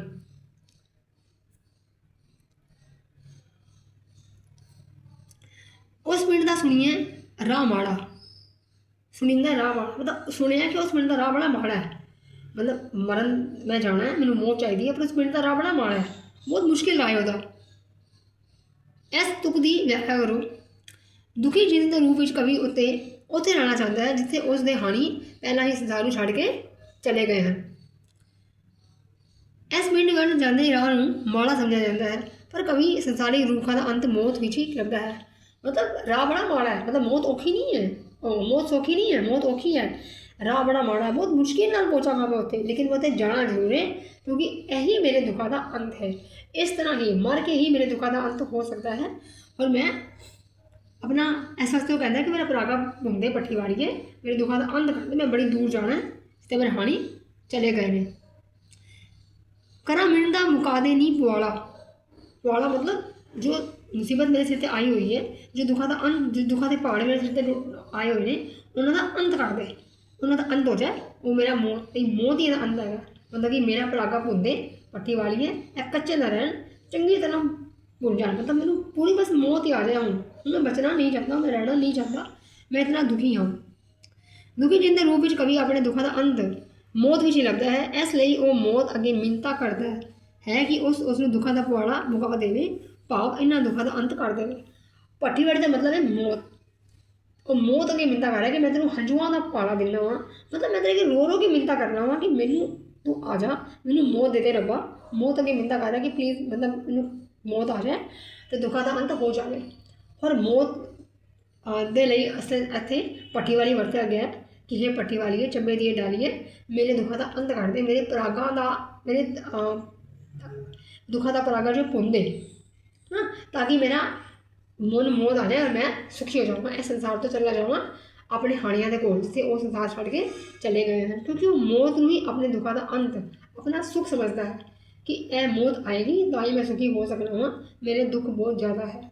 ਉਸ ਪਿੰਡ ਦਾ ਸੁਣੀਏ ਰਾਹ ਮਾੜਾ, ਸੁਣੀਂਦਾ ਰਾਹ ਮਾੜਾ, ਮਤਲਬ ਸੁਣਿਆ ਕਿ ਉਸ ਪਿੰਡ ਦਾ ਰਾਹ ਬੜਾ ਮਾੜਾ ਹੈ, ਮਤਲਬ ਮਰਨ ਮੈਂ ਜਾਣਾ ਹੈ, ਮੈਨੂੰ ਮੌਤ ਚਾਹੀਦੀ ਹੈ, ਪਰ ਉਸ ਪਿੰਡ ਦਾ ਰਾਹ ਬੜਾ ਮਾੜਾ ਹੈ, ਬਹੁਤ ਮੁਸ਼ਕਿਲ ਰਾਹ ਹੈ ਉਹਦਾ। ਇਸ ਤੁਕ ਦੀ ਵਿਆਖਿਆ ਕਰੋ। ਦੁਖੀ ਜਿੰਦ ਦੇ ਰੂਪ ਵਿੱਚ ਕਵੀ ਉੱਥੇ ਰਹਿਣਾ ਚਾਹੁੰਦਾ ਹੈ ਜਿੱਥੇ ਉਸ ਦੇ ਹਾਣੀ ਪਹਿਲਾਂ ਹੀ ਸੰਸਾਰ ਨੂੰ ਛੱਡ ਕੇ ਚਲੇ ਗਏ ਹਨ। ਇਸ ਪਿੰਡ ਵੱਲ ਜਾਂਦੇ ਰਾਹ ਨੂੰ ਮਾੜਾ ਸਮਝਿਆ ਜਾਂਦਾ ਹੈ, ਪਰ ਕਵੀ ਸੰਸਾਰਿਕ ਰੂਹਾਂ ਦਾ ਅੰਤ ਮੌਤ ਵਿੱਚ ਹੀ ਲੱਭਦਾ ਹੈ, ਮਤਲਬ ਰਾਹ ਬੜਾ ਮਾੜਾ ਹੈ, ਮਤਲਬ ਮੌਤ ਔਖੀ ਨਹੀਂ ਹੈ, ਮੌਤ ਸੌਖੀ ਨਹੀਂ ਹੈ, ਮੌਤ ਔਖੀ ਹੈ, ਰਾਹ ਬੜਾ ਮਾੜਾ ਹੈ, ਬਹੁਤ ਮੁਸ਼ਕਿਲ ਨਾਲ ਪਹੁੰਚਾਂਗਾ ਮੈਂ ਉੱਥੇ, ਲੇਕਿਨ ਮੈਂ ਉੱਥੇ ਜਾਣਾ ਜ਼ਰੂਰ ਹੈ ਕਿਉਂਕਿ ਇਹੀ ਮੇਰੇ ਦੁੱਖਾਂ ਦਾ ਅੰਤ ਹੈ। ਇਸ ਤਰ੍ਹਾਂ ਹੀ ਮਰ ਕੇ ਹੀ ਮੇਰੇ ਦੁੱਖਾਂ ਦਾ ਅੰਤ ਹੋ ਸਕਦਾ ਹੈ। ਔਰ ਮੈਂ ਆਪਣਾ ਇਸ ਵਾਸਤੇ ਉਹ ਕਹਿੰਦਾ ਕਿ ਮੇਰਾ ਪਰਾਗਾ ਘੁੰਮਦੇ ਭੱਠੀ ਵਾਲੀਏ, ਮੇਰੇ ਦੁੱਖਾਂ ਦਾ ਅੰਤ ਕਰਦੇ, ਮੈਂ ਬੜੀ ਦੂਰ ਜਾਣਾ ਅਤੇ ਮੇਰੇ ਹਾਣੀ ਚਲੇ ਗਏ ਨੇ। ਕਰਾਂ ਮਿੰਨ ਦਾ ਮੁਕਾਦੇ ਨਹੀਂ ਪੁਆਲਾ, ਪੁਆਲਾ ਮਤਲਬ ਜੋ ਮੁਸੀਬਤ ਮੇਰੇ ਸਿਰ 'ਤੇ ਆਈ ਹੋਈ ਹੈ, ਜੋ ਦੁੱਖਾਂ ਦਾ ਅੰਤ, ਜੋ ਦੁੱਖਾਂ ਦੇ ਪਹਾੜ ਮੇਰੇ ਸਿਰ 'ਤੇ ਆਏ ਹੋਏ ਨੇ, ਉਹਨਾਂ ਦਾ ਅੰਤ ਕਰ ਦੇ, ਉਹਨਾਂ ਦਾ ਅੰਤ ਹੋ ਜਾਏ, ਉਹ ਮੇਰਾ ਮੌਤ ਹੀ ਇਹਦਾ ਅੰਤ ਹੈਗਾ, ਮਤਲਬ ਕਿ ਮੇਰਾ ਪਰਾਗਾ ਭੁੰਦੇ ਭੱਠੀ ਵਾਲੀਏ, ਇਹ ਕੱਚੇ ਨਾ ਰਹਿਣ, ਚੰਗੀ ਤਰ੍ਹਾਂ ਭੁੱਲ ਜਾਣ, ਮਤਲਬ ਮੈਨੂੰ ਪੂਰੀ ਬਸ ਮੌਤ ਹੀ ਆ ਜਾਏ, ਹੁਣ ਮੈਂ ਬਚਣਾ ਨਹੀਂ ਚਾਹੁੰਦਾ, ਮੈਂ ਰਹਿਣਾ ਨਹੀਂ ਚਾਹੁੰਦਾ, ਮੈਂ ਇਤਨਾ ਦੁਖੀ ਹਾਂ। ਦੁਖੀ ਜਿੰਦ ਦੇ ਰੂਪ ਵਿੱਚ ਕਵੀ ਆਪਣੇ ਦੁੱਖਾਂ ਦਾ ਅੰਤ ਮੌਤ ਵਿੱਚ ਹੀ ਲੱਭਦਾ ਹੈ, ਇਸ ਲਈ ਉਹ ਮੌਤ ਅੱਗੇ ਮਿੰਨਤਾਂ ਕਰਦਾ ਹੈ ਕਿ ਉਸ ਨੂੰ ਦੁੱਖਾਂ ਦਾ ਪੁਆੜਾ ਮੁਕਾ ਦੇਵੇ, ਭਾਵ ਇਹਨਾਂ ਦੁੱਖਾਂ ਦਾ ਅੰਤ ਕਰ ਦੇਵੇ। ਭੱਠੀ ਵਾਲੀ ਦਾ ਮਤਲਬ ਹੈ ਮੌਤ, ਉਹ ਮੌਤ ਅੱਗੇ ਮਿੰਨਤਾਂ ਕਰ ਰਿਹਾ ਕਿ ਮੈਂ ਤੈਨੂੰ ਹੰਝੂਆਂ ਦਾ ਪਾਲਾ ਦਿੰਦਾ ਵਾਂ, ਮਤਲਬ ਮੈਂ ਤੇਰੇ ਅੱਗੇ ਰੋ ਰੋ ਕੇ ਮਿੰਨਤਾਂ ਕਰਨਾ ਵਾਂ ਕਿ ਮੈਨੂੰ ਤੂੰ ਆ ਜਾ, ਮੈਨੂੰ ਮੌਤ ਦੇ ਦੇ ਰੱਬਾ, ਮੌਤ ਅੱਗੇ ਮਿੰਨਤਾਂ ਕਰ ਰਿਹਾ ਕਿ ਪਲੀਜ਼ ਮਤਲਬ ਮੈਨੂੰ ਮੌਤ ਆ ਜਾਏ ਅਤੇ ਦੁੱਖਾਂ ਦਾ ਅੰਤ ਹੋ ਜਾਵੇ। ਔਰ ਮੌਤ ਦੇ ਲਈ ਇੱਥੇ ਭੱਠੀ ਵਾਲੀ ਵਰਤਿਆ ਗਿਆ ਕਿ ਇਹ ਭੱਠੀ ਵਾਲੀਏ, ਚੱਬੇ ਦੀ ਡਾਲੀਏ, ਮੇਰੇ ਦੁੱਖਾਂ ਦਾ ਅੰਤ ਕਰ ਦੇ, ਮੇਰੇ ਪਰਾਗਾਂ ਦਾ, ਮੇਰੇ ਦੁੱਖਾਂ ਦਾ ਪਰਾਗਾ ਜੋ ਭੁੰਨ ਦੇ ਹਾਂ, ਤਾਂ ਕਿ ਮੇਰਾ ਮਨ ਮੌਤ ਆ ਜਾਏ ਔਰ ਮੈਂ ਸੁਖੀ ਹੋ ਜਾਵਾਂ, ਇਸ ਸੰਸਾਰ ਤੋਂ ਚਲਾ ਜਾਵਾਂ ਆਪਣੇ ਹਾਣੀਆਂ ਦੇ ਕੋਲ ਜਿੱਥੇ ਉਹ ਸੰਸਾਰ ਛੱਡ ਕੇ ਚਲੇ ਗਏ ਹਨ, ਕਿਉਂਕਿ ਉਹ ਮੌਤ ਨੂੰ ਹੀ ਆਪਣੇ ਦੁੱਖਾਂ ਦਾ ਅੰਤ, ਆਪਣਾ ਸੁੱਖ ਸਮਝਦਾ ਹੈ ਕਿ ਇਹ ਮੌਤ ਆਏਗੀ ਤਾਂ ਹੀ ਮੈਂ ਸੁਖੀ ਹੋ ਸਕਦਾ ਹਾਂ, ਮੇਰੇ ਦੁੱਖ ਬਹੁਤ ਜ਼ਿਆਦਾ ਹੈ।